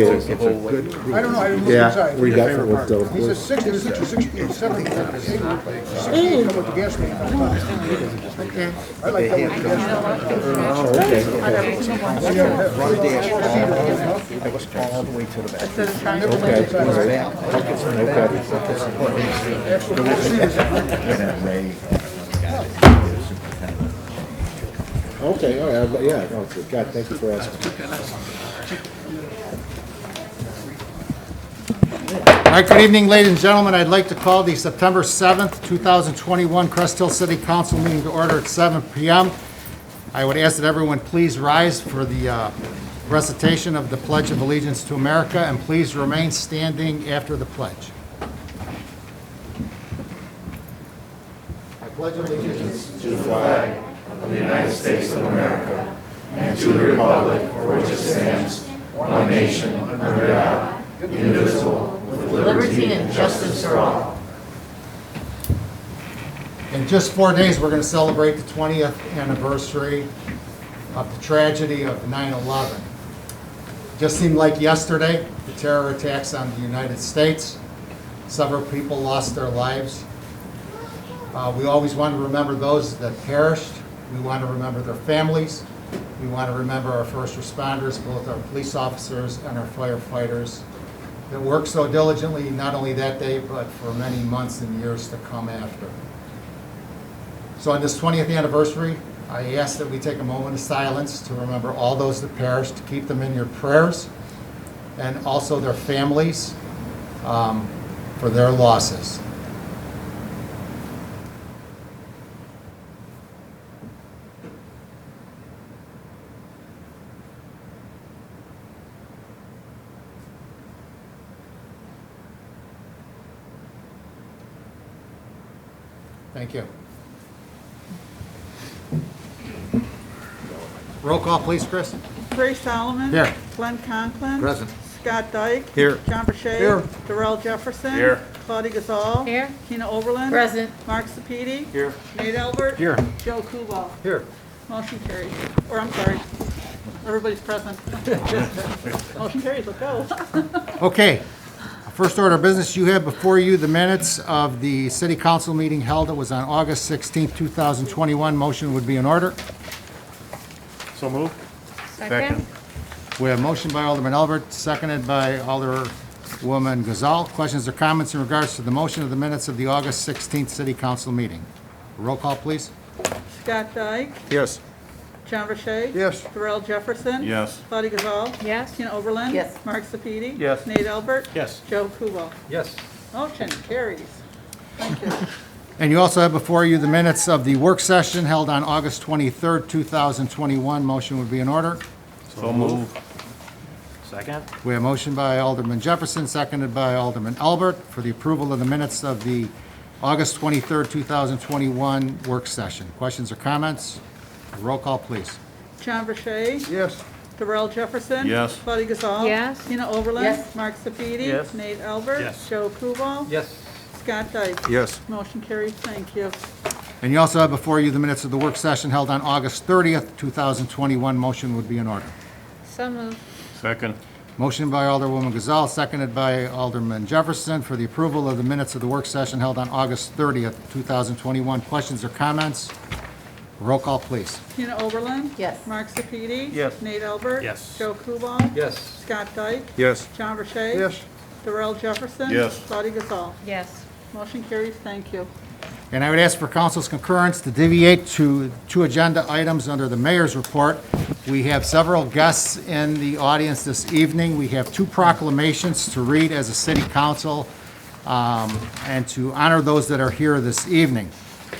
It's a good group. I don't know, I didn't look Yeah, inside. we definitely looked over. He says 60, 60, 68, 70, 68, come with the gas main. I like that with the gas main. Oh, okay. Run dash that was all the way to the back. Okay. And then Ray. Okay, all right, yeah, no, it's good. God, thank you for asking. All right, good evening, ladies and gentlemen. I'd like to call the September 7th, 2021 Cresthill City Council meeting to order at 7 p.m. I would ask that everyone please rise for the recitation of the Pledge of Allegiance to America, and please remain standing after the pledge. I pledge allegiance to the flag of the United States of America and to the republic for which it stands, one nation, under God, indivisible, with liberty and justice for all. In just 4 days, we're going to celebrate the 20th anniversary of the tragedy of 9/11. Just seemed like yesterday, the terror attacks on the United States. Several people lost their lives. We always want to remember those that perished. We want to remember their families. We want to remember our first responders, both our police officers and our firefighters that worked so diligently, not only that day, but for many months and years to come after. So on this 20th anniversary, I ask that we take a moment of silence to remember all those that perished, to keep them in your prayers, and also their families for their losses. Thank you. Roll call, please, Chris. Ray Solomon. Here. Glenn Conklin. Present. Scott Dyke. Here. John Vershey. Here. Darrell Jefferson. Here. Claudia Gazal. Here. Tina Oberlin. Present. Mark Sepiti. Here. Nate Albert. Here. Joe Kubal. Here. Motion carries. Or I'm sorry. Everybody's present. Motion carries. Let's go. Okay. First order of business, you have before you the minutes of the city council meeting held. It was on August 16th, 2021. Motion would be in order. So moved. Second. We have motion by Alderman Albert, seconded by Alderwoman Gazal. Questions or comments in regards to the motion of the minutes of the August 16th city council meeting? Roll call, please. Scott Dyke. Yes. John Vershey. Yes. Darrell Jefferson. Yes. Claudia Gazal. Yes. Tina Oberlin. Yes. Mark Sepiti. Yes. Nate Albert. Yes. Joe Kubal. Yes. Motion carries. Thank you. And you also have before you the minutes of the work session held on August 23rd, 2021. Motion would be in order. So moved. Second. We have motion by Alderman Jefferson, seconded by Alderman Albert for the approval of the minutes of the August 23rd, 2021 work session. Questions or comments? Roll call, please. John Vershey. Yes. Darrell Jefferson. Yes. Claudia Gazal. Yes. Tina Oberlin. Yes. Mark Sepiti. Yes. Nate Albert. Yes. Joe Kubal. Yes. Scott Dyke. Yes. Motion carries. Thank you. And you also have before you the minutes of the work session held on August 30th, 2021. Motion would be in order. So moved. Second. Motion by Alderwoman Gazal, seconded by Alderman Jefferson for the approval of the minutes of the work session held on August 30th, 2021. Questions or comments? Roll call, please. Tina Oberlin. Yes. Mark Sepiti. Yes. Nate Albert. Yes. Joe Kubal. Yes. Scott Dyke. Yes. John Vershey. Yes. Darrell Jefferson. Yes. Claudia Gazal. Yes. Motion carries. Thank you. And I would ask for council's concurrence to deviate to two agenda items under the mayor's report. We have several guests in the audience this evening. We have two proclamations to read as a city council and to honor those that are here this evening.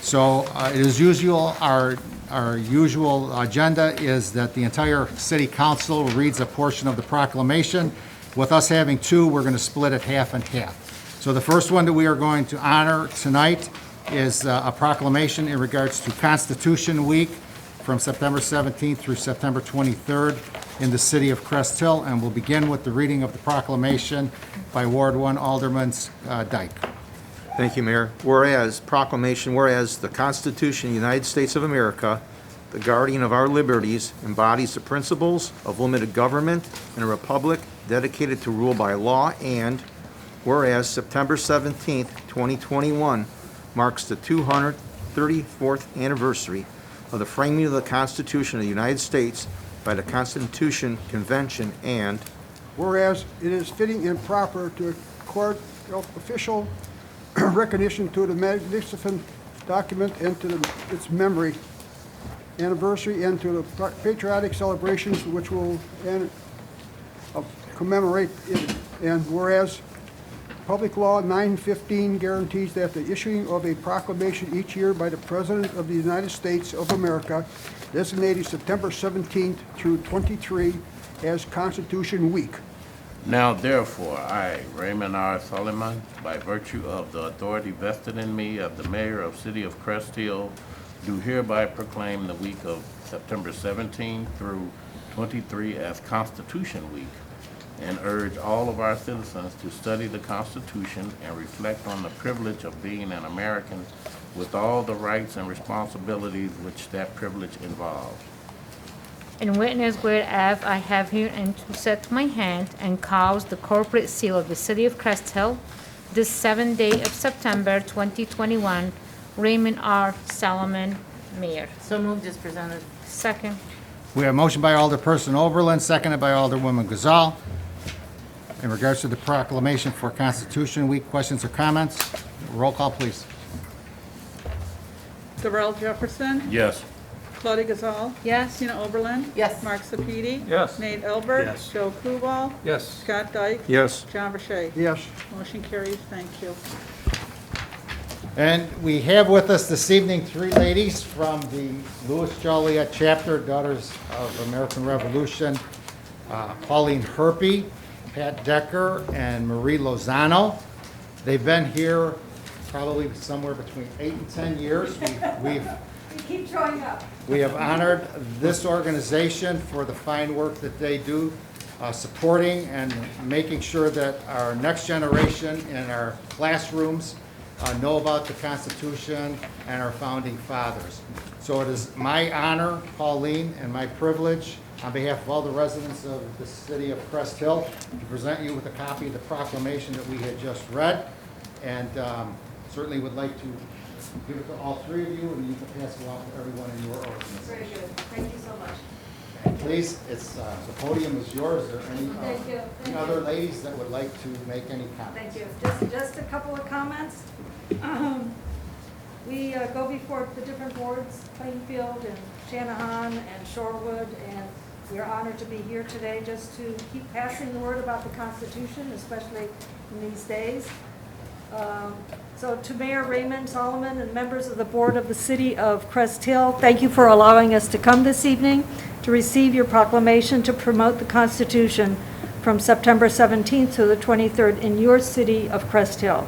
So it is usual, our usual agenda is that the entire city council reads a portion of the proclamation. With us having two, we're going to split it half and half. So the first one that we are going to honor tonight is a proclamation in regards to Constitution Week from September 17th through September 23rd in the city of Cresthill, and we'll begin with the reading of the proclamation by Ward 1 Alderman Dyke. Thank you, Mayor. Whereas the Constitution of the United States of America, the guardian of our liberties, embodies the principles of limited government and a republic dedicated to rule by law, and whereas September 17th, 2021 marks the 234th anniversary of the framing of the Constitution of the United States by the Constitution Convention, and Whereas it is fitting and proper to accord official recognition to the magnificent document and to its memory anniversary and to the patriotic celebrations which will commemorate it. And whereas Public Law 915 guarantees that the issuing of a proclamation each year by the President of the United States of America designating September 17th through 23 as Constitution Week. Now therefore, I, Raymond R. Solomon, by virtue of the authority vested in me of the mayor of City of Cresthill, do hereby proclaim the week of September 17 through 23 as Constitution Week, and urge all of our citizens to study the Constitution and reflect on the privilege of being an American with all the rights and responsibilities which that privilege involves. In witness whereof I have hereunto set to my hand and caused the corporate seal of the city of Cresthill, this 7th day of September 2021, Raymond R. Solomon, Mayor. So moved as presented. Second. We have a motion by Alderperson Oberlin, seconded by Alderwoman Gazal. In regards to the proclamation for Constitution Week, questions or comments? Roll call, please. Darrell Jefferson. Yes. Claudia Gazal. Yes. Tina Oberlin. Yes. Mark Sepiti. Yes. Nate Albert. Yes. Joe Kubal. Yes. Scott Dyke. yes. John Verche. Yes. Motion carries. Thank you. And we have with us this evening three ladies from the Louis Joliet Chapter, Daughters of American Revolution, Pauline Herpy, Pat Decker, and Marie Lozano. They've been here probably somewhere between 8 and 10 years. We've Keep showing up. We have honored this organization for the fine work that they do, supporting and making sure that our next generation in our classrooms know about the Constitution and our founding fathers. So it is my honor, Pauline, and my privilege, on behalf of all the residents of the city of Cresthill, to present you with a copy of the proclamation that we had just read, and certainly would like to give it to all three of you, and you can pass it along to everyone in your organization. Very good. Thank you so much. And please, the podium is yours. Are there Thank you. any other ladies that would like to make any Thank comments? you. Just a couple of comments. We go before the different boards, Plainfield and Shanahan and Shorewood, and we're honored to be here today just to keep passing the word about the Constitution, especially in these days. So to Mayor Raymond Solomon and members of the board of the city of Cresthill, thank you for allowing us to come this evening to receive your proclamation to promote the Constitution from September 17th to the 23rd in your city of Cresthill.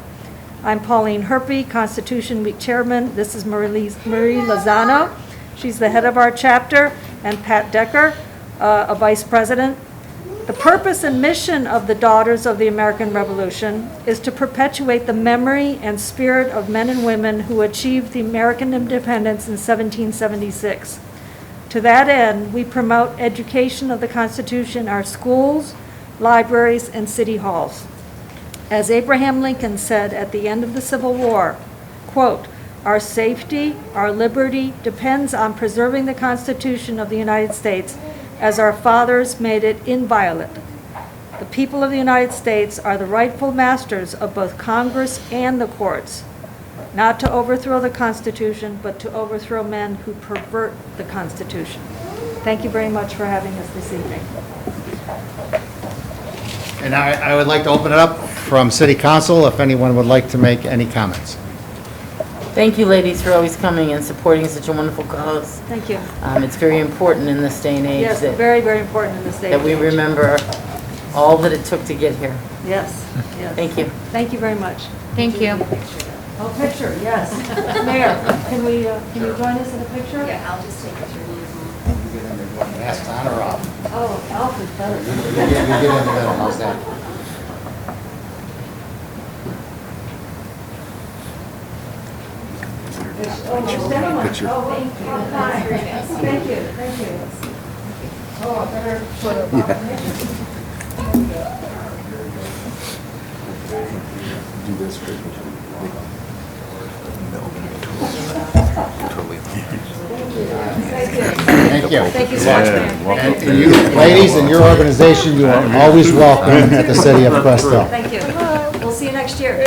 I'm Pauline Herpy, Constitution Week Chairman. This is Marie Lozano. She's the head of our chapter, and Pat Decker, a vice president. The purpose and mission of the Daughters of the American Revolution is to perpetuate the memory and spirit of men and women who achieved the American independence in 1776. To that end, we promote education of the Constitution in our schools, libraries, and city halls. As Abraham Lincoln said at the end of the Civil War, quote, "Our safety, our liberty depends on preserving the Constitution of the United States as our fathers made it inviolate. The people of the United States are the rightful masters of both Congress and the courts, not to overthrow the Constitution, but to overthrow men who pervert the Constitution." Thank you very much for having us this evening. And I would like to open it up from City Council if anyone would like to make any comments. Thank you, ladies, for always coming and supporting such a wonderful cause. Thank you. It's very important in this day and age Yes, very, very important in this day. that we remember all that it took to get here. Yes, yes. Thank you. Thank you very much. Thank you. Oh, picture, yes. Mayor, can you join us in a picture? Yeah, I'll just take a picture. Masks on or off? Oh, Alf is better. You get in the middle, how's that? Picture. Oh, thank you. Oh, fine. Thank you, thank you. Oh, I better put a proclamation. There we go. Thank you. Thank you so much, Mayor. And you, ladies, and your organization, you are always welcome at the city of Cresthill. Thank you. We'll see you next year.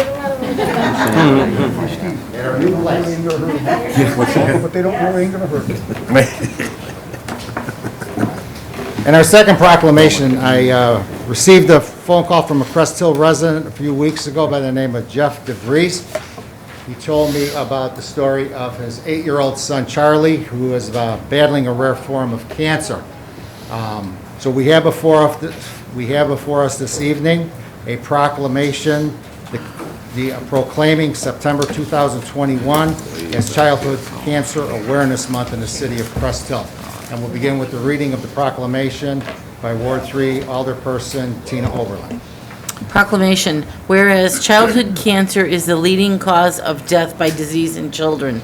But they don't know it ain't gonna hurt. And our second proclamation, I received a phone call from a Cresthill resident a few weeks ago by the name of Jeff DeVries. He told me about the story of his 8-year-old son, Charlie, who is battling a rare form of cancer. So we have before us this evening a proclamation proclaiming September 2021 as Childhood Cancer Awareness Month in the city of Cresthill. And we'll begin with the reading of the proclamation by Ward 3 Alderperson Tina Oberlin. Proclamation. Whereas childhood cancer is the leading cause of death by disease in children.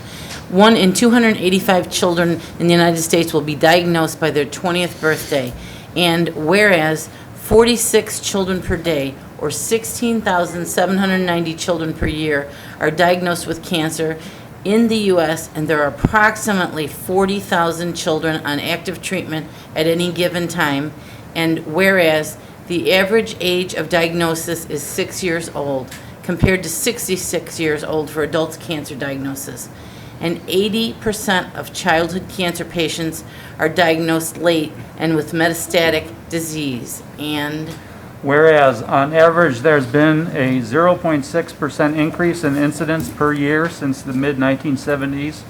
1 in 285 children in the United States will be diagnosed by their 20th birthday. And whereas 46 children per day, or 16,790 children per year, are diagnosed with cancer in the U.S., and there are approximately 40,000 children on active treatment at any given time. And whereas the average age of diagnosis is 6 years old, compared to 66 years old for adult cancer diagnosis. And 80% of childhood cancer patients are diagnosed late and with metastatic disease. And whereas on average there's been a 0.6% increase in incidence per year since the mid-1970s,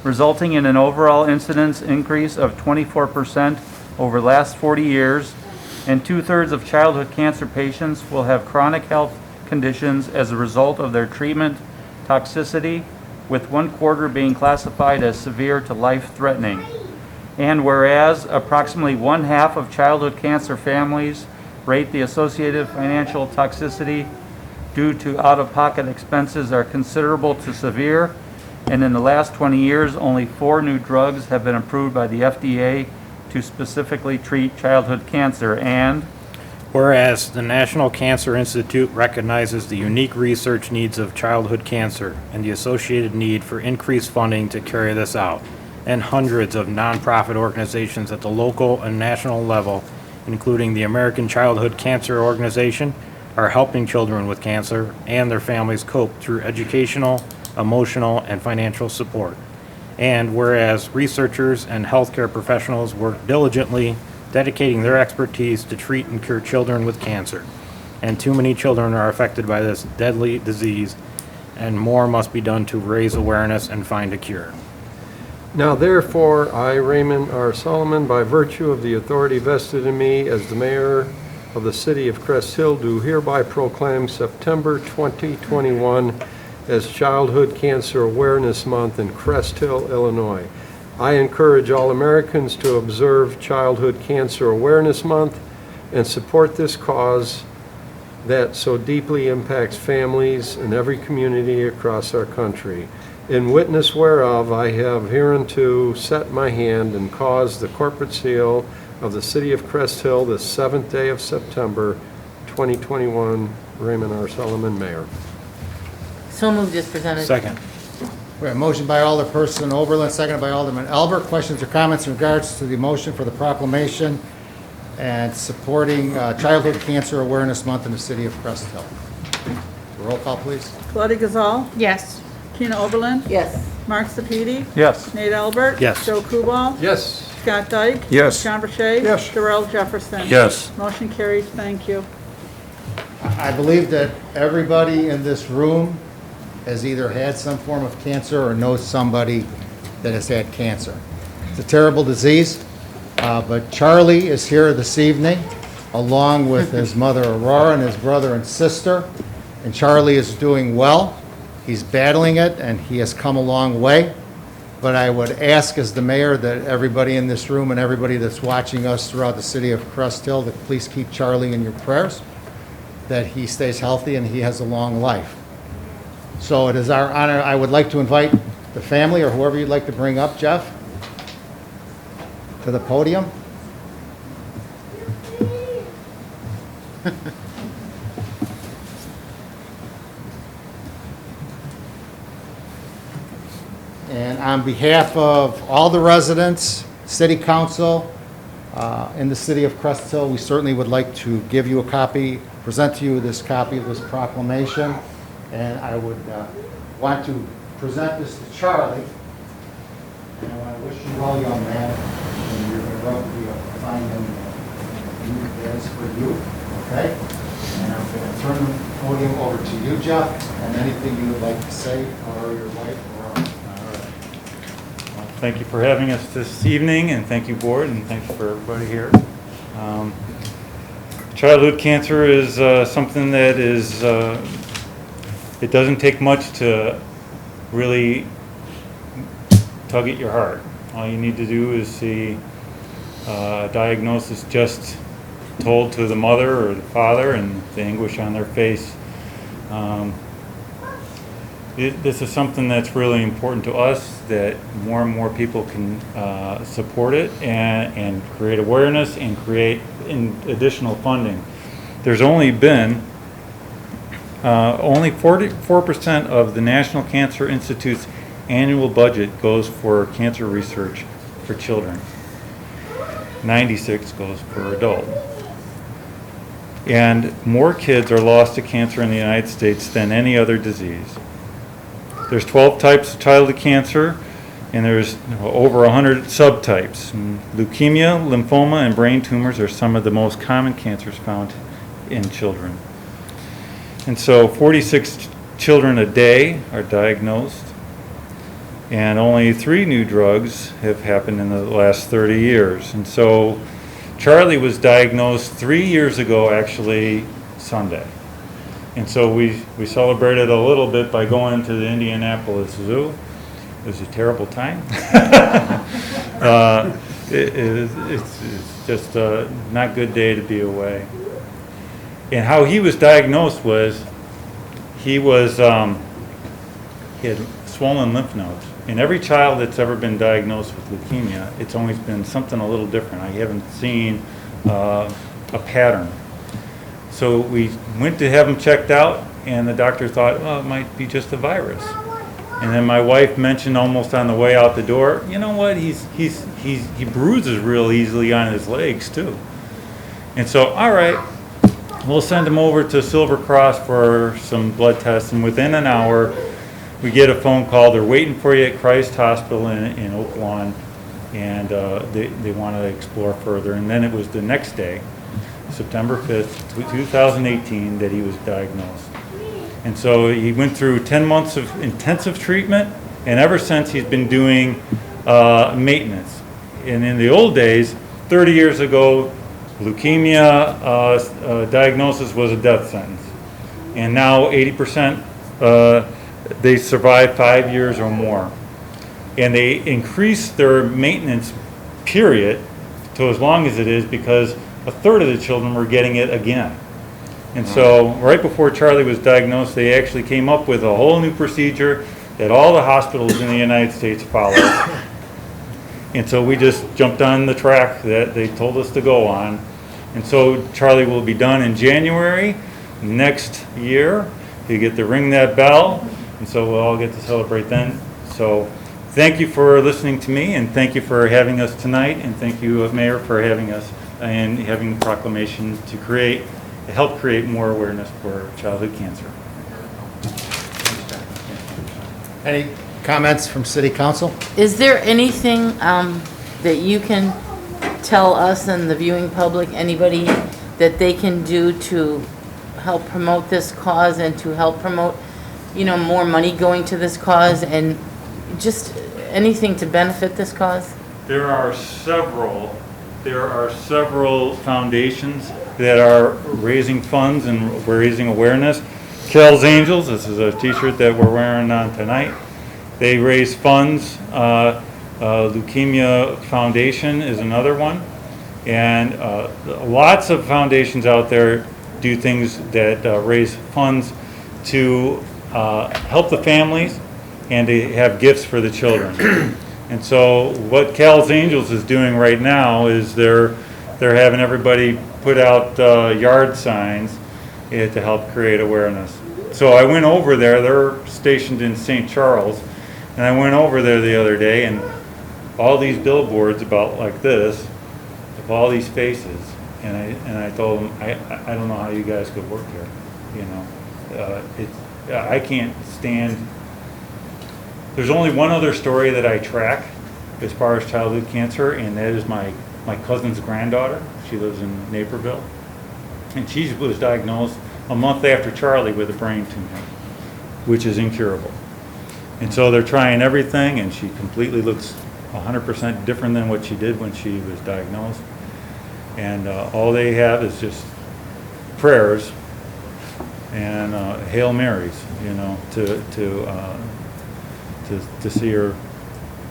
resulting in an overall incidence increase of 24% over the last 40 years, and 2/3 of childhood cancer patients will have chronic health conditions as a result of their treatment toxicity, with 1/4 being classified as severe to life-threatening. And whereas approximately 1/2 of childhood cancer families rate the associated financial toxicity due to out-of-pocket expenses are considerable to severe, and in the last 20 years, only 4 new drugs have been approved by the FDA to specifically treat childhood cancer. And whereas the National Cancer Institute recognizes the unique research needs of childhood cancer and the associated need for increased funding to carry this out, and hundreds of nonprofit organizations at the local and national level, including the American Childhood Cancer Organization, are helping children with cancer and their families cope through educational, emotional, and financial support. And whereas researchers and healthcare professionals work diligently, dedicating their expertise to treat and cure children with cancer, and too many children are affected by this deadly disease, and more must be done to raise awareness and find a cure. Now therefore, I, Raymond R. Solomon, by virtue of the authority vested in me as the mayor of the city of Cresthill, do hereby proclaim September 2021 as Childhood Cancer Awareness Month in Cresthill, Illinois. I encourage all Americans to observe Childhood Cancer Awareness Month and support this cause that so deeply impacts families in every community across our country. In witness whereof, I have hereunto set my hand and caused the corporate seal of the city of Cresthill this 7th day of September 2021. Raymond R. Solomon, Mayor. so moved as presented. Second. We have a motion by Alderperson Oberlin, seconded by Alderman Albert. Questions or comments in regards to the motion for the proclamation and supporting Childhood Cancer Awareness Month in the city of Cresthill? Roll call, please. Claudia Gazal, Yes. Tina Oberlin, Yes. Mark Sepiti, yes. Nate Albert. Yes. Joe Kubal, Yes. Scott Dyke. Yes. John Verche. Yes. Darrell Jefferson. Yes. Motion carries. Thank you. I believe that everybody in this room has either had some form of cancer or knows somebody that has had cancer. It's a terrible disease, but Charlie is here this evening, along with his mother Aurora and his brother and sister, and Charlie is doing well. He's battling it, and he has come a long way. But I would ask as the mayor that everybody in this room and everybody that's watching us throughout the city of Cresthill, that please keep Charlie in your prayers, that he stays healthy and he has a long life. So it is our honor. I would like to invite the family or whoever you'd like to bring up, Jeff, to the podium. And on behalf of all the residents, city council, in the city of Cresthill, we certainly would like to give you a copy, present to you this copy of this proclamation. And I would want to present this to Charlie. And I want to wish you well, young man. And you're going to roughly find him as for you, okay? And I'm going to turn the podium over to you, Jeff, and anything you would like to say, or your wife, or Thank you for having us this evening, and thank you, board, and thanks for everybody here. Childhood cancer is something that is, it doesn't take much to really tug at your heart. All you need to do is see a diagnosis just told to the mother or the father and the anguish on their face. This is something that's really important to us, that more and more people can support it and create awareness and create additional funding. There's only been only 44% of the National Cancer Institute's annual budget goes for cancer research for children. 96 goes for adult. And more kids are lost to cancer in the United States than any other disease. There's 12 types of childhood cancer, and there's over 100 subtypes. Leukemia, lymphoma, and brain tumors are some of the most common cancers found in children. And so 46 children a day are diagnosed, and only 3 new drugs have happened in the last 30 years. And so Charlie was diagnosed 3 years ago, actually Sunday. And so we celebrated a little bit by going to the Indianapolis Zoo. It was a terrible time. It's just a not good day to be away. And how he was diagnosed was he had swollen lymph nodes. And every child that's ever been diagnosed with leukemia, it's always been something a little different. I haven't seen a pattern. So we went to have him checked out, and the doctor thought, well, it might be just a virus. And then my wife mentioned almost on the way out the door, you know what, he bruises real easily on his legs too. And so, all right, we'll send him over to Silver Cross for some blood tests, and within an hour, we get a phone call. They're waiting for you at Christ Hospital in Oak Lawn, and they want to explore further. And then it was the next day, September 5th, 2018, that he was diagnosed. And so he went through 10 months of intensive treatment, and ever since he's been doing maintenance. And in the old days, 30 years ago, leukemia diagnosis was a death sentence. And now 80% they survive 5 years or more. And they increase their maintenance period to as long as it is, because a third of the children were getting it again. And so right before Charlie was diagnosed, they actually came up with a whole new procedure that all the hospitals in the United States follow. And so we just jumped on the track that they told us to go on. And so Charlie will be done in January next year. You get to ring that bell, and so we'll all get to celebrate then. So thank you for listening to me, and thank you for having us tonight, and thank you, Mayor, for having us and having the proclamation to help create more awareness for childhood cancer. any comments from City Council? Is there anything that you can tell us and the viewing public, anybody, that they can do to help promote this cause and to help promote, more money going to this cause and just anything to benefit this cause? There are several foundations that are raising funds and raising awareness. Kel's Angels, this is a t-shirt that we're wearing on tonight. They raise funds. Leukemia Foundation is another one. And lots of foundations out there do things that raise funds to help the families and to have gifts for the children. And so what Cal's Angels is doing right now is they're having everybody put out yard signs to help create awareness. So I went over there. They're stationed in St. Charles, And I went over there the other day, and all these billboards about like this, of all these faces, and I told them, I don't know how you guys could work here, you know. I can't stand. There's only one other story that I track as far as childhood cancer, and that is my cousin's granddaughter. She lives in Naperville, and she was diagnosed a month after Charlie with a brain tumor, which is incurable. And so they're trying everything, and she completely looks 100% different than what she did when she was diagnosed. And all they have is just prayers and Hail Marys, you know, to see her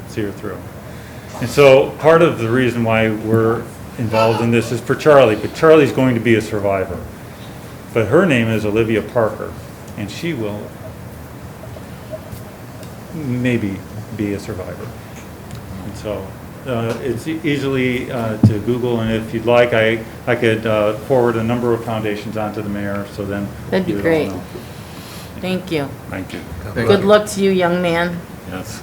through. And so part of the reason why we're involved in this is for Charlie, but Charlie's going to be a survivor. But her name is Olivia Parker, and she will maybe be a survivor. And so it's easily to Google, and if you'd like, I could forward a number of foundations onto the mayor, so then That'd be you would all great. know. Thank you. Thank you. Good luck to you, young man. Yes.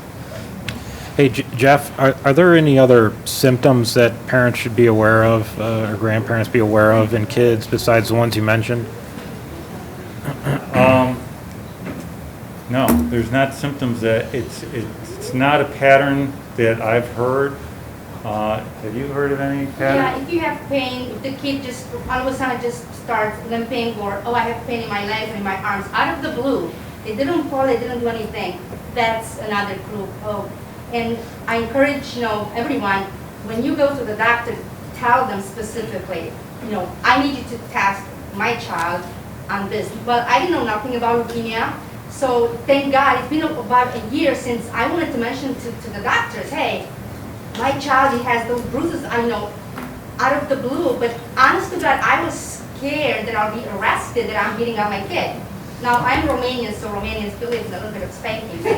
Hey, Jeff, are there any other symptoms that parents should be aware of, or grandparents be aware of in kids besides the ones you mentioned? No, there's not symptoms that, it's not a pattern that I've heard. Have you heard of any pattern? Yeah, if you have pain, if the kid just all of a sudden just starts limping, or I have pain in my legs and in my arms, out of the blue, they didn't fall, they didn't do anything, that's another clue. And I encourage, everyone, when you go to the doctor, tell them specifically, I need you to test my child on this. But I didn't know nothing about leukemia, so thank God, it's been about a year since I wanted to mention to the doctors, hey, my child, he has those bruises, I know, out of the blue, but honest to God, I was scared that I'll be arrested, that I'm beating up my kid. Now, I'm Romanian, so Romanians believe in a little bit of spanking. But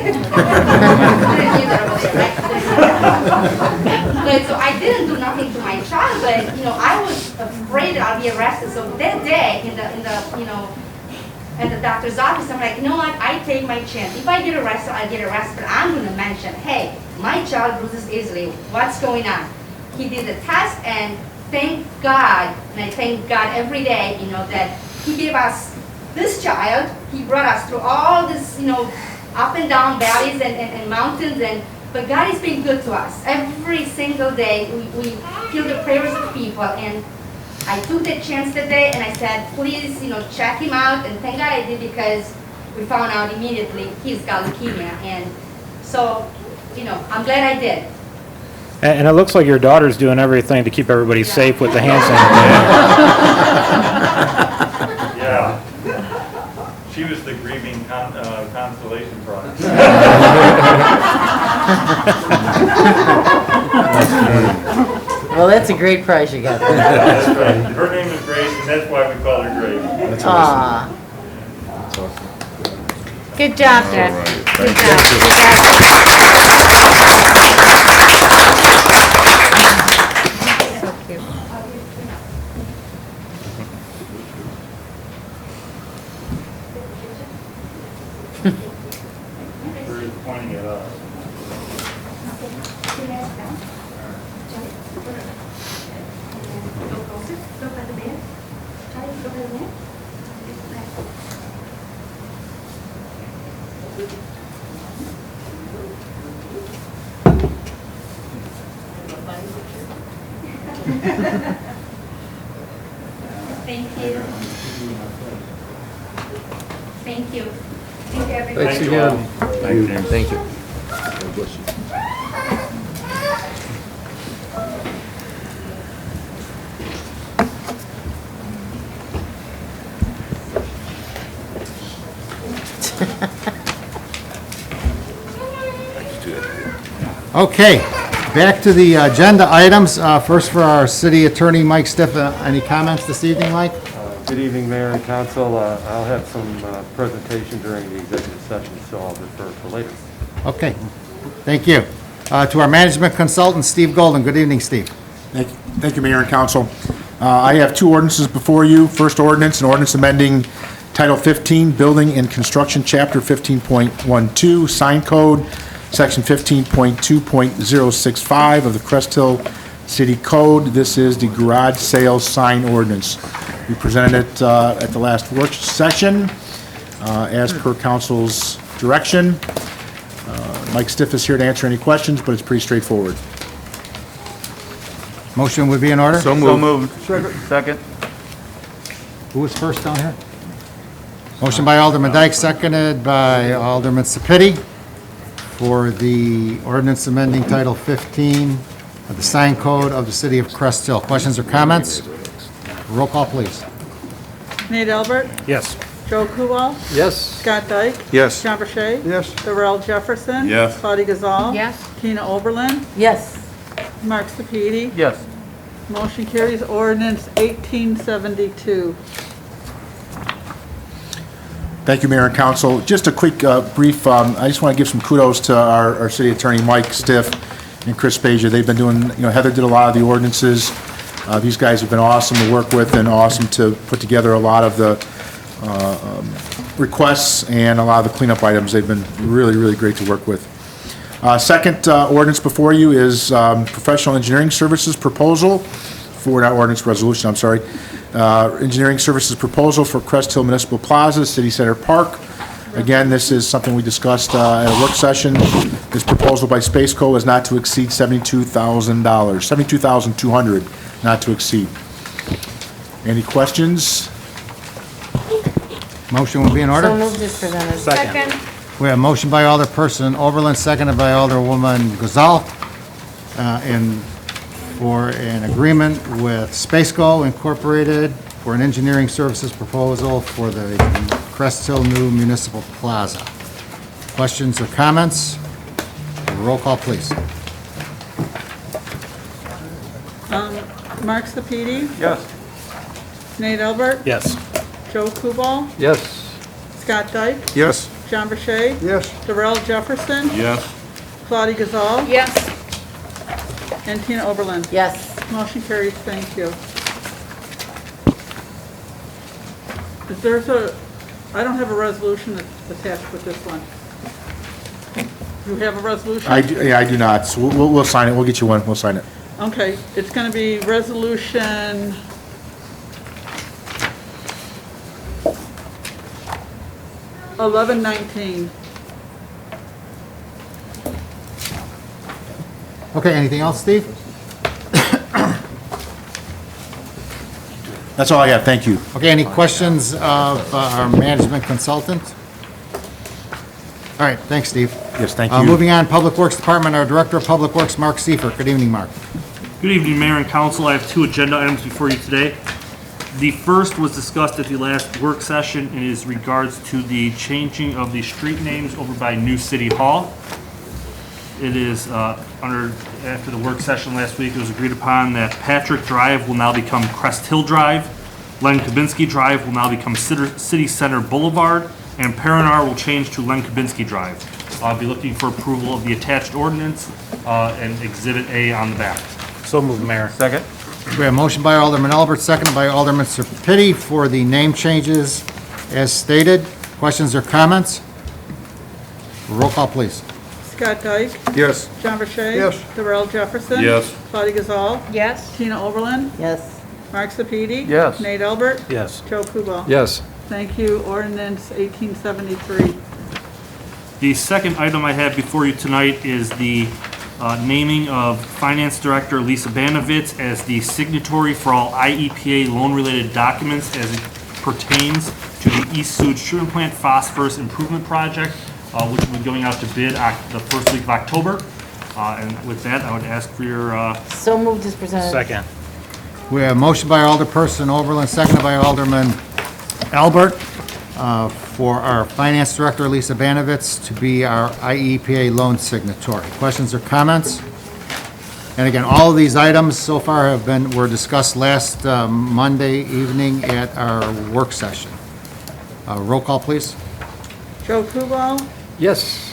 so I didn't do nothing to my child, but I was afraid that I'll be arrested. So that day at the doctor's office, I'm like, you know what? I take my chance. If I get arrested, I get arrested. But I'm going to mention, hey, my child bruises easily. What's going on? He did the test, and thank God, and I thank God every day, that he gave us this child. He brought us through all this, up and down valleys and mountains, but God has been good to us. Every single day, we feel the prayers of people, and I took that chance today, and I said, please, check him out, and thank God I did, because we found out immediately he's got leukemia, and so, I'm glad I did. And it looks like your daughter's doing everything to keep everybody safe with the hand sanitizer. Yeah. She was the grieving consolation prize. Well, that's a great prize you got there. That's right. Her name is Grace, and that's why we call her Grace. Awesome. Good job, Jeff. right. Good job. So cute. She's pointing at us. Thank you. Thank you. Thank you, everybody. Thanks Thank you all. again. Thank you. God bless you. Okay, back to the agenda items. First for our city attorney, Mike Stiff. Any comments this evening, Mike? Good evening, Mayor and Council. I'll have some presentation during the executive session, so I'll refer to later. Okay, thank you. To our management consultant, Steve Golden. Good evening, Steve. Thank you, Mayor and Council. I have two ordinances before you. First ordinance, an ordinance amending Title 15, Building and Construction, Chapter 15.12, Sign Code, Section 15.2.065 of the Cresthill City Code. This is the garage sale sign ordinance. We presented it at the last work session as per council's direction. Mike Stiff is here to answer any questions, but it's pretty straightforward. Motion would be in order? So moved. Second. Who was first down here? Motion by Alderman Dyke, seconded by Alderman Sapiti for the ordinance amending Title 15 of the sign code of the city of Crest Hill. Questions or comments? Roll call, please. Nate Albert, Yes. Joe Kubal, Yes. Scott Dyke, Yes. John Burchett, Yes. Darrell Jefferson. Yes. Claudia Gazal. Yes. Tina Oberlin, Yes. Mark Sepiti. Yes. Motion carries. Ordinance 1872. Thank you, Mayor and Council. Just a quick, brief, I just want to give some kudos to our city attorney, Mike Stiff, and Chris Spasia. They've been doing, Heather did a lot of the ordinances. These guys have been awesome to work with and awesome to put together a lot of the requests and a lot of the cleanup items. They've been really, really great to work with. Second ordinance before you is professional engineering services proposal for, not ordinance, resolution, I'm sorry. Engineering services proposal for Cresthill Municipal Plaza, City Center Park. Again, this is something we discussed at a work session. This proposal by Spaceco is not to exceed $72,000, $72,200, not to exceed. Any questions? Motion will be in order? So moved as presented. Second. We have a motion by Alderperson Oberlin, seconded by Alderwoman Gazal, and for an agreement with Spaceco Incorporated for an engineering services proposal for the Crest Hill new Municipal Plaza. Questions or comments? Roll call, please. Mark Sepiti, Yes. Nate Albert, Yes. Joe Kubal, Yes. Scott Dyke, Yes. John Burchett, Yes. Darrell Jefferson, Yes. Claudia Gazal, Yes. and Tina Oberlin. Yes. Motion carries. Thank you. I don't have a resolution that's attached with this one. You have a resolution? I do not. So we'll sign it. We'll get you one. We'll sign it. Okay, it's going to be resolution 1119. Okay, anything else, Steve? That's all I have. Thank you. Okay, any questions of our management consultant? All right, thanks, Steve. Yes, thank you. Moving on, Public Works Department, our Director of Public Works, Mark Seifert. Good evening, Mark. Good evening, Mayor and Council. I have two agenda items before you today. The first was discussed at the last work session and is regards to the changing of the street names over by New City Hall. It is after the work session last week, it was agreed upon that Patrick Drive will now become Cresthill Drive, Len Kabinski Drive will now become City Center Boulevard, and Perinar will change to Len Kabinski Drive. I'll be looking for approval of the attached ordinance and Exhibit A on the back. So moved, Mayor. Second. We have a motion by Alderman Albert, seconded by Alderman Serpiti for the name changes as stated. Questions or comments? Roll call, please. Scott Dyke, Yes. John Burchett. Yes. Darrell Jefferson. Yes. Claudia Gazal, Yes. Tina Oberlin, Yes. Mark Sepiti. Yes. Nate Albert, Yes. Joe Kubal. Yes. Thank you. Ordinance 1873. The second item I have before you tonight is the naming of Finance Director Lisa Banovitz as the signatory for all IEPA loan-related documents as it pertains to the East Sewage Treatment Plant Phosphorus Improvement Project, which will be going out to bid the first week of October. And with that, I would ask for your So moved as presented. Second. We have a motion by Alderperson Oberlin, seconded by Alderman Albert, for our Finance Director, Lisa Banovitz, to be our IEPA loan signatory. Questions or comments? And again, all of these items so far were discussed last Monday evening at our work session. Roll call, please. Joe Kubal, Yes.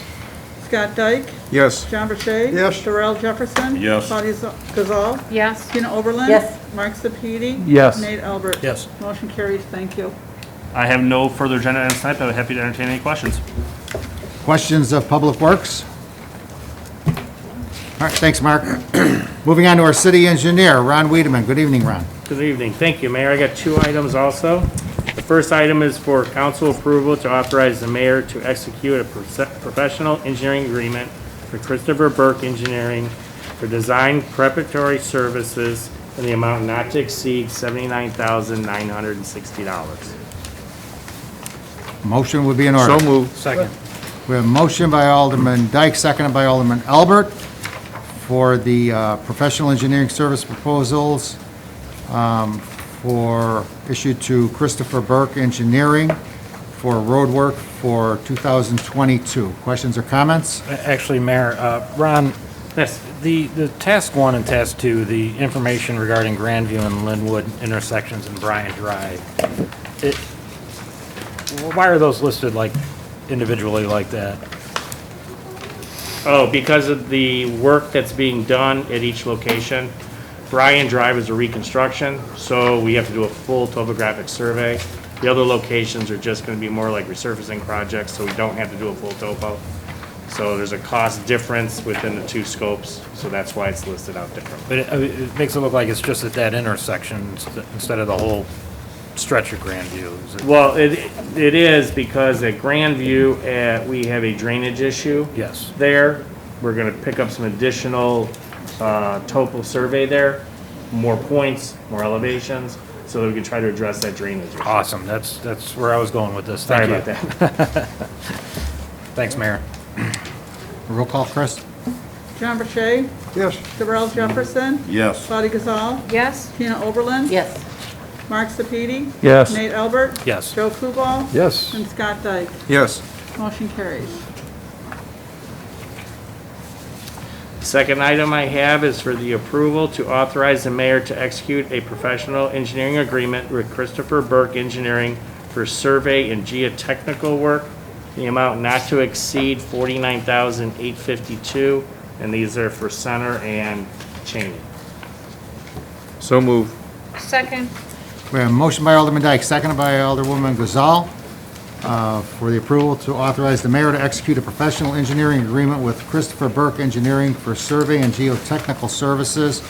Scott Dyke, Yes. John Burchett. Yes. Darrell Jefferson. Yes. Claudia Gazal, Yes. Tina Oberlin. Yes. Mark Sepiti. Yes. Nate Albert. Yes. Motion carries. Thank you. I have no further agenda items tonight, but I'm happy to entertain any questions. Questions of Public Works? All right, thanks, Mark. Moving on to our city engineer, Ron Wiedemann. Good evening, Ron. Good evening. Thank you, Mayor. I got two items also. The first item is for council approval to authorize the mayor to execute a professional engineering agreement for Christopher Burke Engineering for design preparatory services in the amount not to exceed $79,960. Motion would be in order. So moved. Second. We have a motion by Alderman Dyke, seconded by Alderman Albert for the professional engineering service proposals for issued to Christopher Burke Engineering for road work for 2022. Questions or comments? Actually, Mayor, Ron, yes, the task 1 and task 2, the information regarding Grandview and Linwood intersections and Bryant Drive, why are those listed like individually like that? Oh, because of the work that's being done at each location. Bryan Drive is a reconstruction, so we have to do a full topographic survey. The other locations are just gonna be more like resurfacing projects, so we don't have to do a full topo. So there's a cost difference within the two scopes, so that's why it's listed out differently. But it makes it look like it's just at that intersection instead of the whole stretch of Grandview. Is it? Well, it is because at Grandview, we have a drainage issue. Yes. There, we're gonna pick up some additional topo survey there, more points, more elevations, so that we can try to address that drainage issue. Awesome. That's where I was going with this. Sorry Thank about you. that. Thanks, Mayor. Roll call, Chris? John Burchett? Yes. Darrell Jefferson? Yes. Claudia Gazal? Yes. Tina Oberlin? Yes. Mark Sepiti? Yes. Nate Albert? Yes. Joe Kubal? Yes. And Scott Dyke. Yes. Motion carries. Second item I have is for the approval to authorize the mayor to execute a professional engineering agreement with Christopher Burke Engineering for survey and geotechnical work, the amount not to exceed $49,852, and these are for Center and Cheney. So moved. Second. We have a motion by Alderman Dyke, seconded by Alderwoman Gazal, for the approval to authorize the mayor to execute a professional engineering agreement with Christopher Burke Engineering for survey and geotechnical services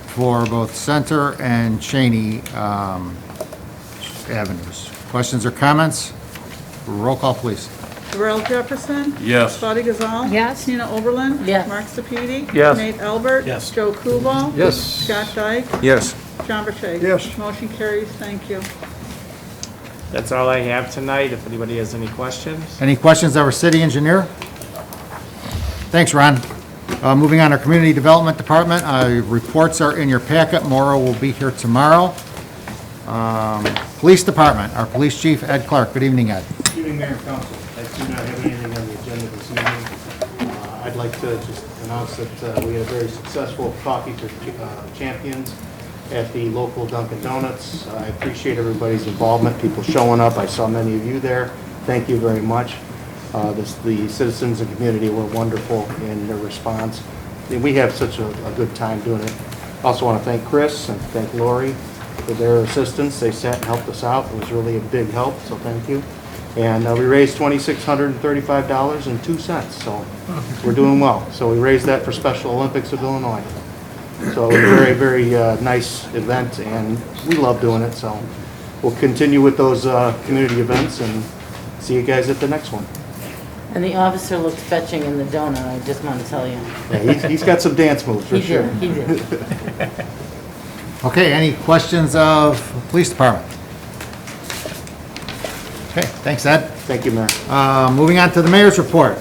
for both Center and Cheney avenues. Questions or comments? Roll call, please. Darrell Jefferson? Yes. Claudia Gazal? Yes. Tina Oberlin? Yes. Mark Sepiti? Yes. Nate Albert? Yes. Joe Kubal? Yes. Scott Dyke? Yes. John Burchett? Yes. Motion carries. Thank you. That's all I have tonight. If anybody has any questions. Any questions of our city engineer? Thanks, Ron. Moving on, our community development department, reports are in your packet. Maura will be here tomorrow. Police department, our police chief, Ed Clark. Good evening, Ed. Good evening, Mayor and Council. I do not have anything on the agenda this evening. I'd like to just announce that we had a very successful Coffee for Champions at the local Dunkin' Donuts. I appreciate everybody's involvement, people showing up. I saw many of you there. Thank you very much. The citizens and community were wonderful in their response. We have such a good time doing it. Also want to thank Chris and thank Lori for their assistance. They sat and helped us out. It was really a big help, so thank you. And we raised $2,635.02, so we're doing well. So we raised that for Special Olympics of Illinois. So it was a very, very nice event, and we love doing it. So we'll continue with those community events and see you guys at the next one. And the officer looked fetching in the donut, I just want to tell you. Yeah, he's got some dance moves for sure. He did. Okay, any questions of the police department? Okay, thanks, Ed. Thank you, Mayor. Moving on to the mayor's report.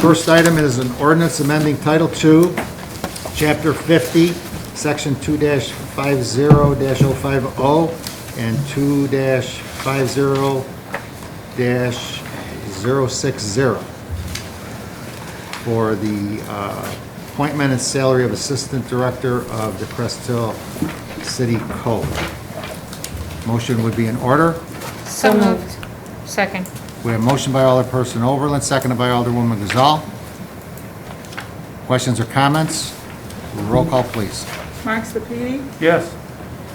First item is an ordinance amending Title II, Chapter 50, Section 2-50-050 and 2-50-060 for the appointment and salary of Assistant Director of the Cresthill City Code. Motion would be in order. So moved. Second. We have a motion by Alderperson Overland, seconded by Alderwoman Gazal. Questions or comments? Roll call, please. Mark Sepiti? Yes.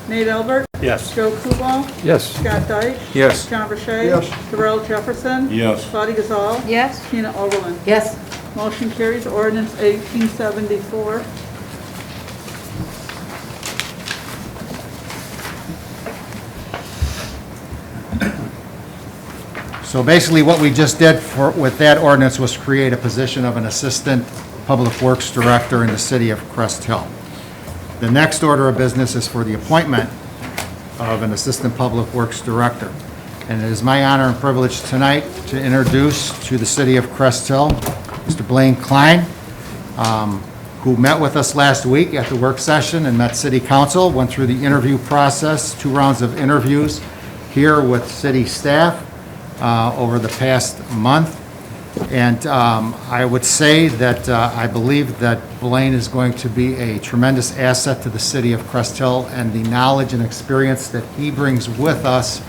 Nate Albert? Yes. Joe Kubal? Yes. Scott Dyke? Yes. John Burchett? Yes. Darrell Jefferson? Yes. Claudia Gazal? Yes. Tina Oberlin? Yes. Motion carries. Ordinance 1874. So basically, what we just did with that ordinance was create a position of an Assistant Public Works Director in the city of Cresthill. The next order of business is for the appointment of an Assistant Public Works Director. And it is my honor and privilege tonight to introduce to the city of Cresthill, Mr. Blaine Klein, who met with us last week at the work session and met City Council, went through the interview process, 2 rounds of interviews here with city staff over the past month. And I would say that I believe that Blaine is going to be a tremendous asset to the city of Cresthill, and the knowledge and experience that he brings with us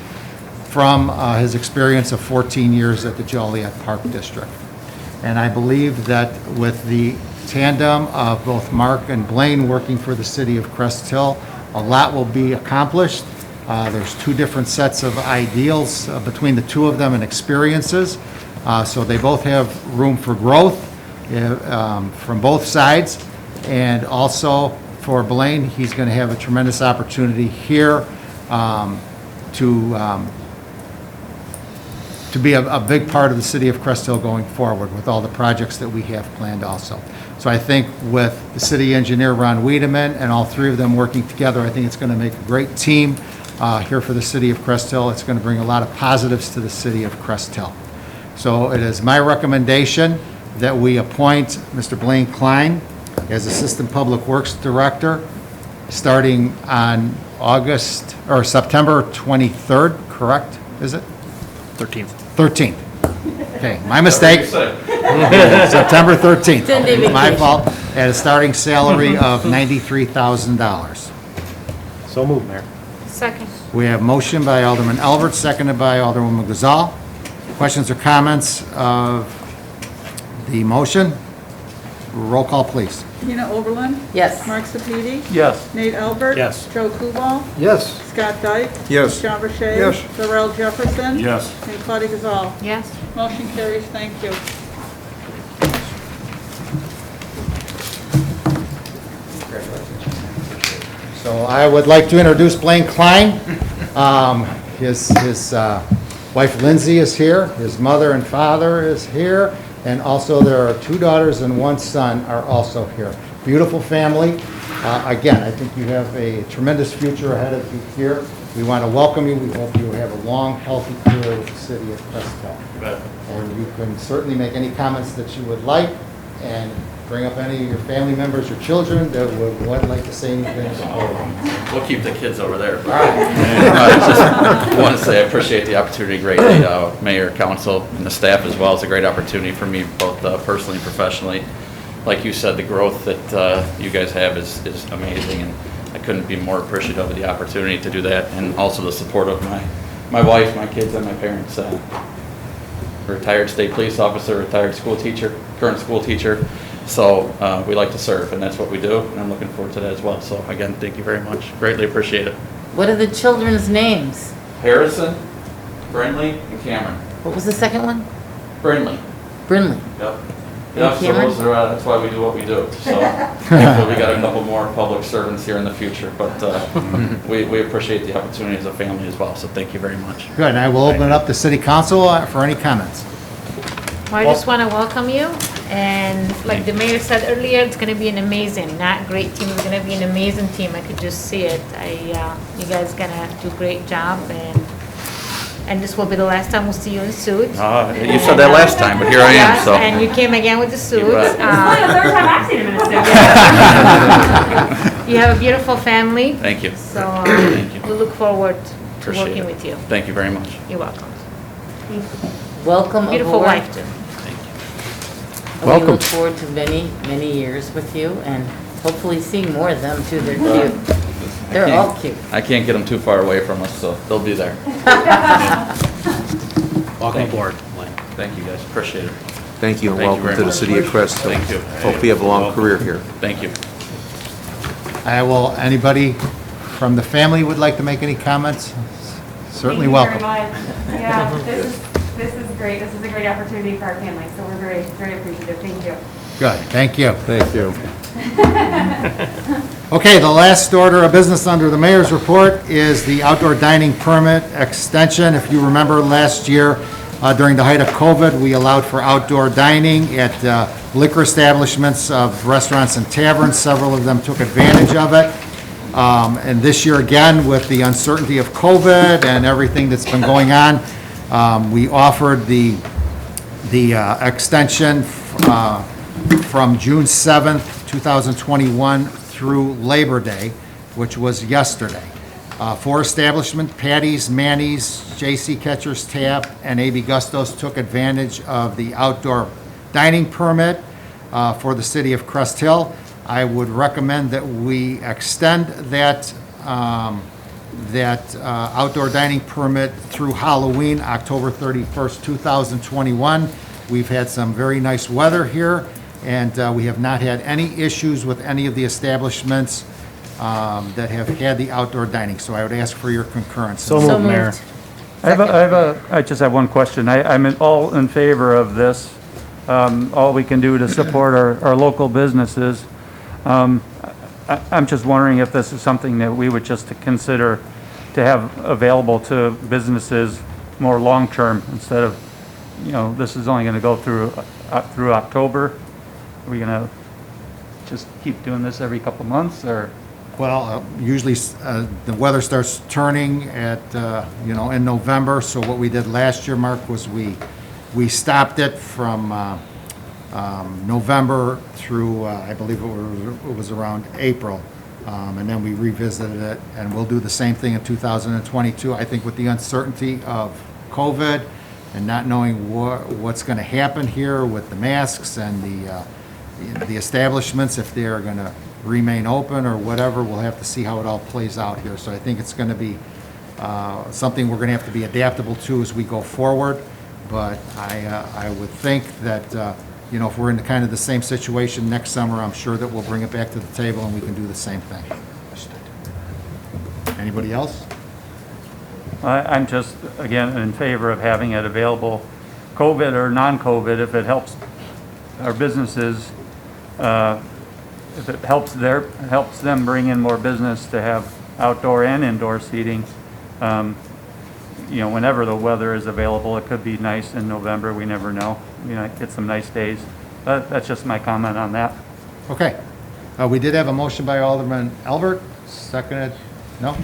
from his experience of 14 years at the Joliet Park District. And I believe that with the tandem of both Mark and Blaine working for the city of Cresthill, a lot will be accomplished. There's 2 different sets of ideals between the 2 of them and experiences. So they both have room for growth from both sides. And also for Blaine, he's going to have a tremendous opportunity here to be a big part of the city of Cresthill going forward with all the projects that we have planned also. So I think with the city engineer, Ron Wiedemann, and all 3 of them working together, I think it's going to make a great team here for the city of Cresthill. It's going to bring a lot of positives to the city of Cresthill. So it is my recommendation that we appoint Mr. Blaine Klein as Assistant Public Works Director starting on September 23rd, correct? Is it? 13th. 13th. Okay, my mistake. September 13th. My fault. At a starting salary of $93,000. So moved, Mayor. Second. We have motion by Alderman Elbert, seconded by Alderwoman Gazal. Questions or comments of the motion? Roll call, please. Tina Oberlin. Yes. Mark Sepiti. Yes. Nate Albert. Yes. Joe Kubal. Yes. Scott Dyke. Yes. John Verche. Yes. Darrell Jefferson. Yes. And Claudia Gazal. Yes. Motion carries. Thank you. So I would like to introduce Blaine Klein. His wife Lindsay is here, his mother and father is here, and also there are 2 daughters and 1 son are also here. Beautiful family. Again, I think you have a tremendous future ahead of you here. We want to welcome you. We hope you have a long, healthy career with the city of Cresthill. And you can certainly make any comments that you would like, and bring up any of your family members or children that would like to say anything. We'll keep the kids over there. I just want to say I appreciate the opportunity greatly, Mayor, Council, and the staff as well. It's a great opportunity for me, both personally and professionally. Like you said, the growth that you guys have is amazing, and I couldn't be more appreciative of the opportunity to do that, and also the support of my wife, my kids, and my parents. Retired state police officer, retired school teacher, current school teacher. So we like to serve, and that's what we do, and I'm looking forward to that as well. So again, thank you very much. Greatly appreciate it. What are the children's names? Harrison, Brindley, and Cameron. What was the second one? Brindley. Brindley. Yep. And Yep, so Cameron? those are, that's why we do what we do. So hopefully we got a couple more public servants here in the future, but we appreciate the opportunity as a family as well, so thank you very much. Good, and I will open it up to City Council for any comments. Well, I just want to welcome you, and like the mayor said earlier, it's going to be an amazing, not great team, it's going to be an amazing team. I could just see it. You guys going to do a great job, and this will be the last time we'll see you in suits. You said that last time, but here I am, so. And you came again with the suits. bet. It's only the third time I've seen him in a suit. You have a beautiful family. Thank you. So Thank you. we look forward to Appreciate working it. with you. Thank you very much. You're welcome. Welcome Beautiful aboard. wife, too. We Welcome. look forward to many, many years with you, and hopefully seeing more of them too. They're cute. They're all cute. I can't get them too far away from us, so they'll be there. Welcome aboard, Blaine. Thank you, guys. Appreciate it. Thank you, and Thank you welcome very to the much. city of Crest. Thank you. Hope you have a long career here. Thank you. Anybody from the family would like to make any comments? Certainly welcome. Thank you very much. Yeah, this is great. great. This is a great opportunity for our family, so we're very, very appreciative. Thank you. Good, thank you. Thank you. Okay, the last order of business under the mayor's report is the outdoor dining permit extension. If you remember last year, during the height of COVID, we allowed for outdoor dining at liquor establishments of restaurants and taverns. Several of them took advantage of it. And this year again, with the uncertainty of COVID and everything that's been going on, we offered the extension from June 7th, 2021 through Labor Day, which was yesterday. 4 establishments, Patty's, Manny's, J.C. Ketcher's Tap, and A.B. Gusto's took advantage of the outdoor dining permit for the city of Cresthill. I would recommend that we extend that outdoor dining permit through Halloween, October 31st, 2021. We've had some very nice weather here, and we have not had any issues with any of the establishments that have had the outdoor dining. So I would ask for your concurrence. So moved, Mayor. I just have one question. I'm all in favor of this. All we can do to support our local businesses. I'm just wondering if this is something that we would just to have available to businesses more long-term instead of, this is only going to go through October. Are we going to just keep doing this every couple months, or? Well, usually the weather starts turning at, in November. So what we did last year, Mark, was we stopped it from November through, I believe it was around April. And then we revisited it, and we'll do the same thing in 2022. I think with the uncertainty of COVID and not knowing what's going to happen here with the masks and the establishments, if they're going to remain open or whatever, we'll have to see how it all plays out here. So I think it's going to be something we're going to have to be adaptable to as we go forward. But I would think that, if we're in kind of the same situation next summer, I'm sure that we'll bring it back to the table and we can do the same thing. Anybody else? I'm just, again, in favor of having it available, COVID or non-COVID, if it helps our businesses, if it helps them bring in more business to have outdoor and indoor seating. Whenever the weather is available, it could be nice in November. We never know. We might get some nice days. That's just my comment on that. Okay. We did have a motion by Alderman Albert, seconded, no?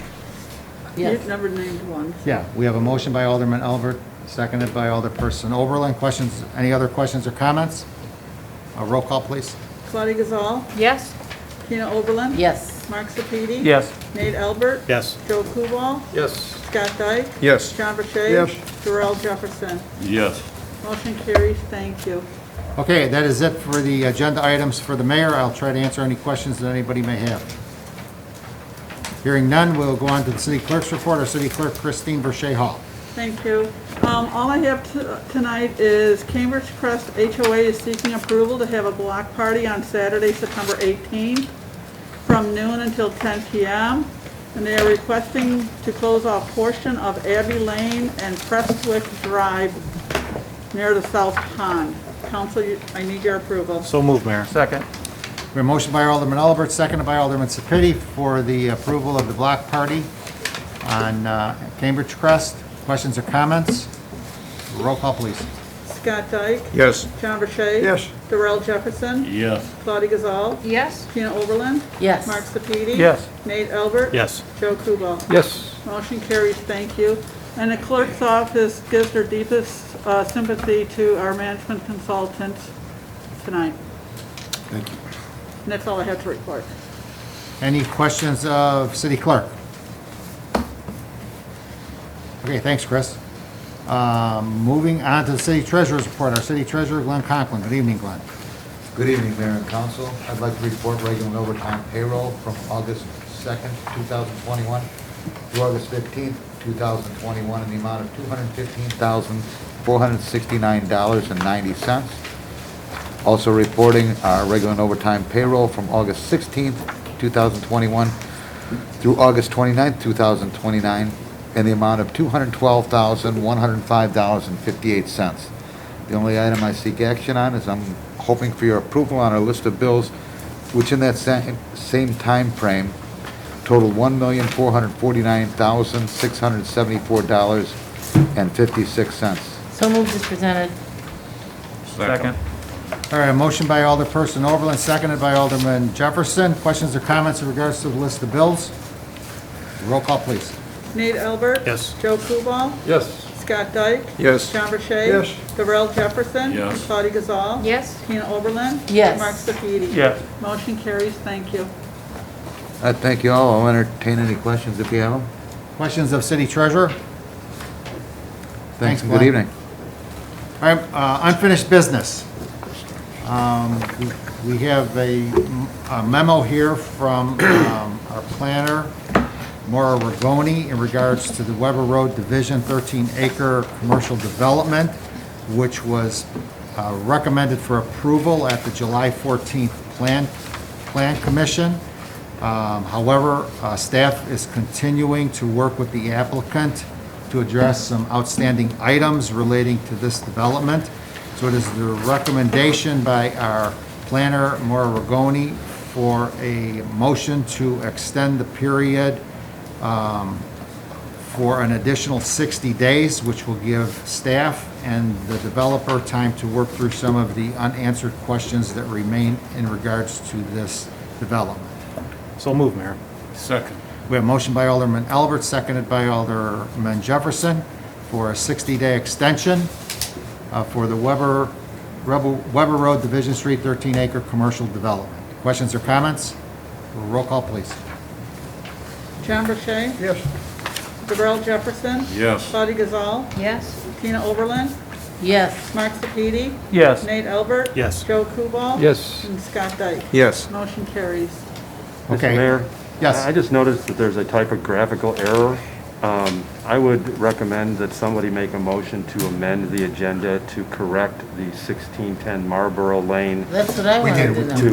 You've never named one. Yeah, we have a motion by Alderman Albert, seconded by Alderperson Oberlin. Questions, any other questions or comments? A roll call, please. Claudia Gazal? Yes. Tina Oberlin? Yes. Mark Sepiti? Yes. Nate Albert? Yes. Joe Kubal? Yes. Scott Dyke? Yes. John Verche? Yes. Darrell Jefferson? Yes. Motion carries. Thank you. Okay, that is it for the agenda items for the mayor. I'll try to answer any questions that anybody may have. Hearing none, we'll go on to the city clerk's report. Our city clerk, Christine Verche Hall. Thank you. All I have tonight is Cambridge Crest HOA is seeking approval to have a block party on Saturday, September 18th from noon until 10 p.m. And they are requesting to close off portion of Abbey Lane and Prestwick Drive near the South Pond. Council, I need your approval. So moved, Mayor. Second. We have a motion by Alderman Albert, seconded by Alderman Sepiti for the approval of the block party on Cambridge Crest. Questions or comments? Roll call, please. Scott Dyke? Yes. John Verche? Yes. Darrell Jefferson? Yes. Claudia Gazal? Yes. Tina Oberlin? Yes. Mark Sepiti? Yes. Nate Albert? Yes. Joe Kubal? Yes. Motion carries. Thank you. And the clerk's office gives their deepest sympathy to our management consultant tonight. Thank you. And that's all I have to report. Any questions of city clerk? Okay, thanks, Chris. Moving on to the city treasurer's report. Our city treasurer, Glenn Conklin. Good evening, Glenn. Good evening, Mayor and Council. I'd like to report regular and overtime payroll from August 2nd, 2021 through August 15th, 2021 in the amount of $215,469.90. Also reporting our regular and overtime payroll from August 16th, 2021 through August 29th, 2021 in the amount of $212,105.58. The only item I seek action on is I'm hoping for your approval on a list of bills which in that same time frame total $1,449,674.56. So moved as presented. Second. All right, a motion by Alderperson Overland, seconded by Alderman Jefferson. Questions or comments in regards to the list of bills? Roll call, please. Nate Albert. Yes. Joe Kubal. Yes. Scott Dyke. Yes. John Verche. Yes. Darrell Jefferson. Yes. Claudia Gazal. Yes. Tina Oberlin. Yes. Mark Sepiti. Yes. Motion carries. Thank you. Thank you all. I'll entertain any questions if you have them. Questions of City Treasurer? Thanks, and Blaine. good evening. All right, unfinished business. We have a memo here from our planner, Maura Rigoni, in regards to the Weber Road Division 13-acre commercial development, which was recommended for approval at the July 14th Plan Commission. However, staff is continuing to work with the applicant to address some outstanding items relating to this development. So it is the recommendation by our planner, Maura Rigoni, for a motion to extend the period for an additional 60 days, which will give staff and the developer time to work through some of the unanswered questions that remain in regards to this development. So move, Mayor. Second. We have a motion by Alderman Albert, seconded by Alderman Jefferson, for a 60-day extension for the Weber Road Division Street 13-acre commercial development. Questions or comments? Roll call, please. John Verche. Yes. Darrell Jefferson. Yes. Claudia Gazal. Yes. Tina Oberlin. Yes. Mark Sepiti. Yes. Nate Albert. Yes. Joe Kubal. Yes. And Scott Dyke. Yes. Motion carries. Okay. Mr. Mayor? Yes. I just noticed that there's a typographical error. I would recommend that somebody make a motion to amend the agenda to correct the 1610 Marlboro Lane. That's what I We wanted did, to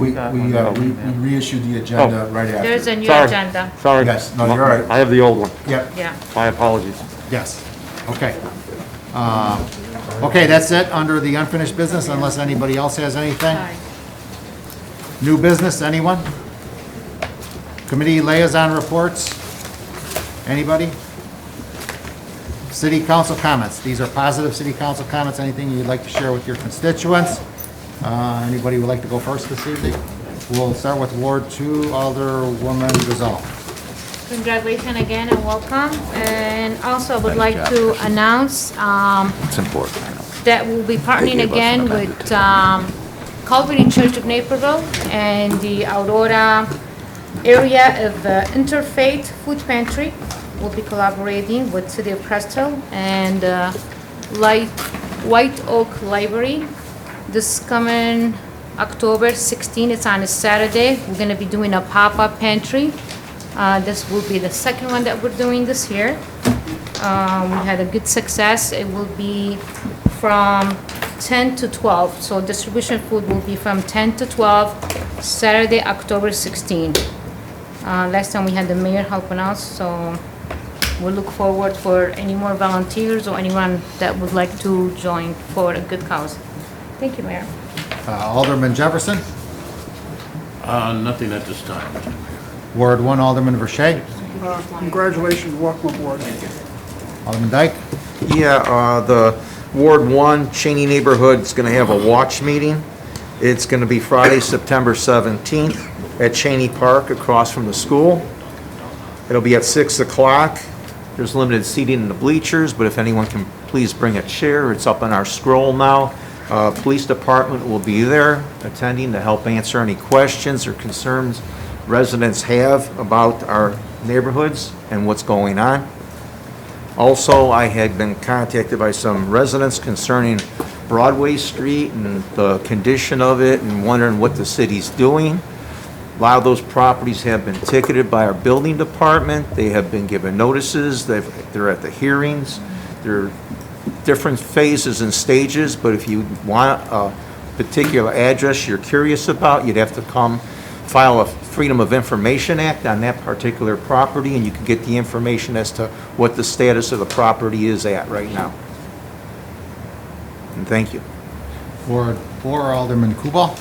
know. we reissued the agenda right after. There's a new Sorry. agenda. Sorry. Yes, no, you're all right. I have the old one. Yep. Yeah. My apologies. Yes. Okay. Okay, that's it under the unfinished business, unless anybody else has anything. Aye. New business, anyone? Committee liaison reports? Anybody? City council comments. These are positive city council comments. Anything you'd like to share with your constituents? Anybody would like to go first this evening? We'll start with Ward 2, Alderwoman Gazal. Congratulations again and welcome. And also I would like to announce It's important, I know. that we'll be partnering gave us again an with Calvary Church of Naperville and the Aurora area of Interfaith Food Pantry. We'll be collaborating with City of Cresthill and White Oak Library. This coming October 16, it's on a Saturday. We're gonna be doing a pop-up pantry. This will be the second one that we're doing this year. We had a good success. It will be from 10 to 12. So distribution food will be from 10 to 12, Saturday, October 16. Last time we had the mayor helping us, so we'll look forward for any more volunteers or anyone that would like to join for a good cause. Thank you, Mayor. Alderman Jefferson. Nothing at this time. Ward 1, Alderman Verche. Congratulations, welcome aboard. Alderman Dyke. Yeah, the Ward 1 Cheney neighborhood is going to have a watch meeting. It's going to be Friday, September 17th at Cheney Park across from the school. It'll be at 6 o'clock. There's limited seating in the bleachers, but if anyone can please bring a chair, it's up on our scroll now. Police department will be there attending to help answer any questions or concerns residents have about our neighborhoods and what's going on. Also, I had been contacted by some residents concerning Broadway Street and the condition of it and wondering what the city's doing. A lot of those properties have been ticketed by our building department. They have been given notices. They're at the hearings. They're different phases and stages, but if you want a particular address you're curious about, you'd have to come file a Freedom of Information Act on that particular property, and you can get the information as to what the status of the property is at right now. And thank you. Ward 4, Alderman Kubal.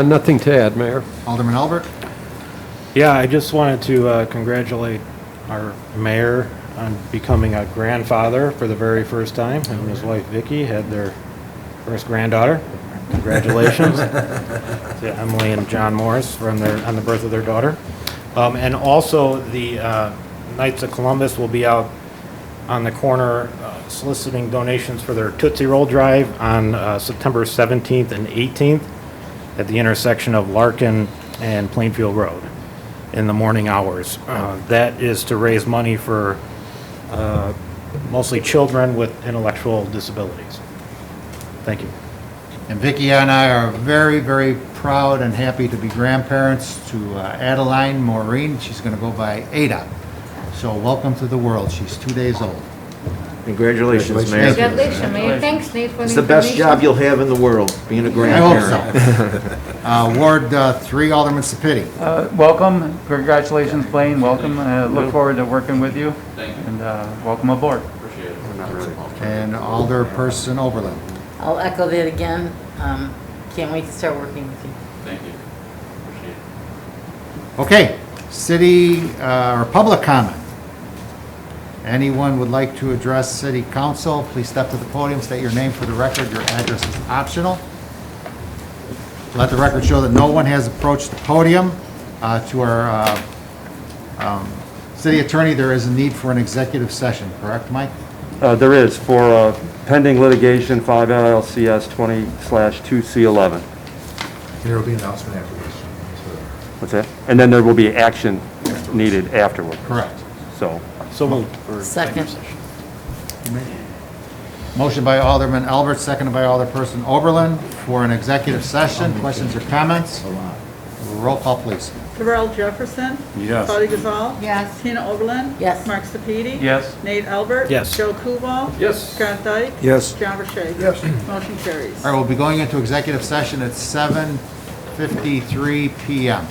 Nothing to add, Mayor. Alderman Albert. Yeah, I just wanted to congratulate our mayor on becoming a grandfather for the very first time. Him and his wife Vicky had their first granddaughter. Congratulations to Emily and John Morris on the birth of their daughter. And also the Knights of Columbus will be out on the corner soliciting donations for their Tootsie Roll Drive on September 17th and 18th at the intersection of Larkin and Plainfield Road in the morning hours. That is to raise money for mostly children with intellectual disabilities. Thank you. And Vicki and I are very, very proud and happy to be grandparents to Adeline Maureen. She's going to go by Ada. So welcome to the world. She's 2 days old. Congratulations, Mayor. Congratulations, Mayor. Thanks, Nate, for the It's the best job you'll have in the world, being a I grandparent. hope so. Ward 3, Alderman Sapiti. Welcome, congratulations, Blaine, welcome. Look forward to working with you. Thank you. And welcome aboard. Appreciate it. And Alderperson Oberlin. I'll echo that again. Can't wait to start working with you. Thank you. Appreciate it. Okay, city or public comment. Anyone would like to address city council, please step to the podium, state your name for the record. Your address is optional. Let the record show that no one has approached the podium. To our city attorney, there is a need for an executive session, correct, Mike? There is for pending litigation 5 LLCS 20/2C11. There will be an announcement after this. What's that? And then there will be action needed afterward. Correct. So moved. for Second. executive session. Motion by Alderman Albert, seconded by Alderperson Oberlin for an executive session. Questions or comments? Roll call, please. Terrell Jefferson. Yes. Claudia Gazal. Yes. Tina Oberlin. Yes. Mark Sepiti. Yes. Nate Albert. Yes. Joe Kubal. Yes. Scott Dyke. Yes. John Rashay. Yes. Motion carries. All right, we'll be going into executive session at 7:53 PM.